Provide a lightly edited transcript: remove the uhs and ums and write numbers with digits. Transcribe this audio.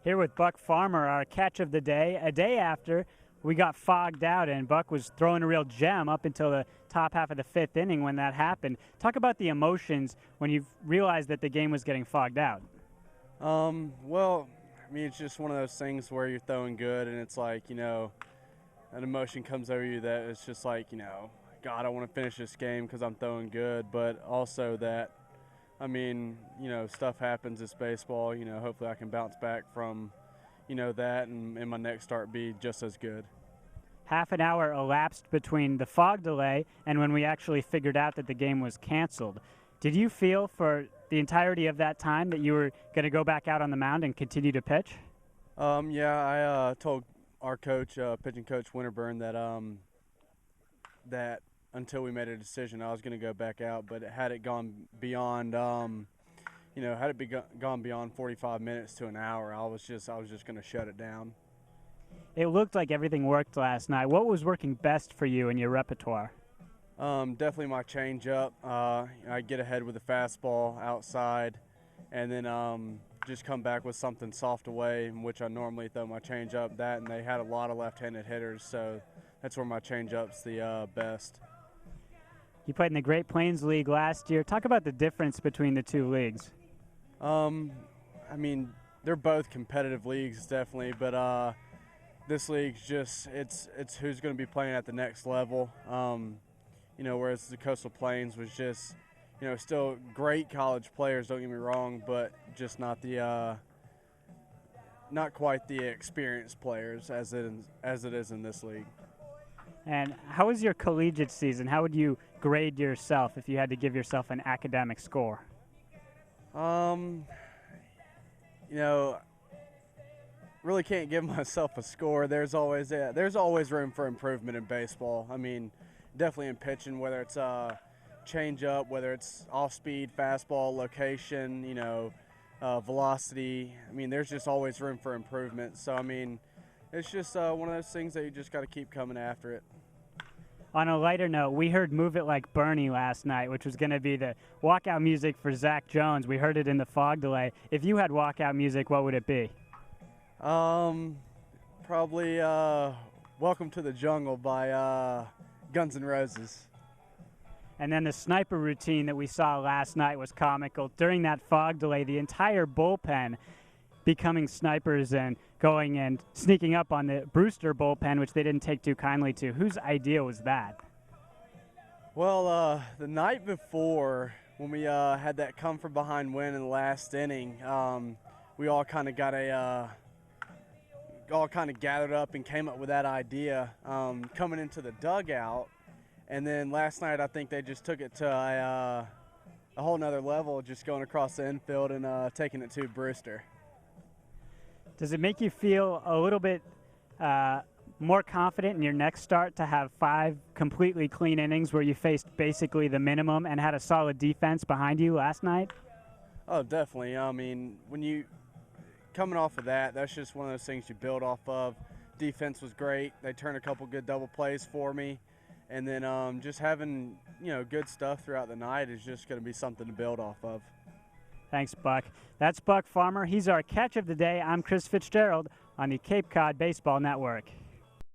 Here with Buck Farmer, our catch of the day, a day after we got fogged out and Buck was throwing a real gem up until the top half of the fifth inning when that happened. Talk about the emotions when you realized that the game was getting fogged out. Well, I mean, it's just one of those things where you're throwing good and it's like, an emotion comes over you that it's just like, God, I want to finish this game because I'm throwing good, but also that, stuff happens. It's baseball. Hopefully I can bounce back from, that and my next start be just as good. Half an hour elapsed between the fog delay and when we actually figured out that the game was canceled. Did you feel for the entirety of that time that you were going to go back out on the mound and continue to pitch? I told our coach, pitching coach Winterburn, that until we made a decision, I was going to go back out. But had it gone beyond, gone beyond 45 minutes to an hour, I was just going to shut it down. It looked like everything worked last night. What was working best for you in your repertoire? Definitely my changeup. I get ahead with a fastball outside, and then just come back with something soft away, in which I normally throw my changeup. That, and they had a lot of left-handed hitters, so that's where my changeup's the best. You played in the Great Plains League last year. Talk about the difference between the two leagues. They're both competitive leagues, definitely, but this league's just it's who's going to be playing at the next level. Whereas the Coastal Plains was just, still great college players, don't get me wrong, but just not quite the experienced players as it is in this league. And how was your collegiate season? How would you grade yourself if you had to give yourself an academic score? Really can't give myself a score. There's always room for improvement in baseball. Definitely in pitching, whether it's change up, whether it's off-speed, fastball, location, velocity. There's just always room for improvement. So, it's just one of those things that you just got to keep coming after it. On a lighter note, we heard Move It Like Bernie last night, which was going to be the walkout music for Zach Jones. We heard it in the fog delay. If you had walkout music, what would it be? Probably Welcome to the Jungle by Guns N' Roses. And then the sniper routine that we saw last night was comical. During that fog delay, the entire bullpen becoming snipers and going and sneaking up on the Brewster bullpen, which they didn't take too kindly to. Whose idea was that? Well, the night before, when we had that come from behind win in the last inning, we all kind of gathered up and came up with that idea coming into the dugout. And then last night, I think they just took it to a whole nother level, just going across the infield and taking it to Brewster. Does it make you feel a little bit more confident in your next start to have 5 completely clean innings where you faced basically the minimum and had a solid defense behind you last night? Oh, definitely. When you coming off of that, that's just one of those things you build off of. Defense was great. They turned a couple good double plays for me. And then just having, good stuff throughout the night is just going to be something to build off of. Thanks, Buck. That's Buck Farmer. He's our catch of the day. I'm Chris Fitzgerald on the Cape Cod Baseball Network.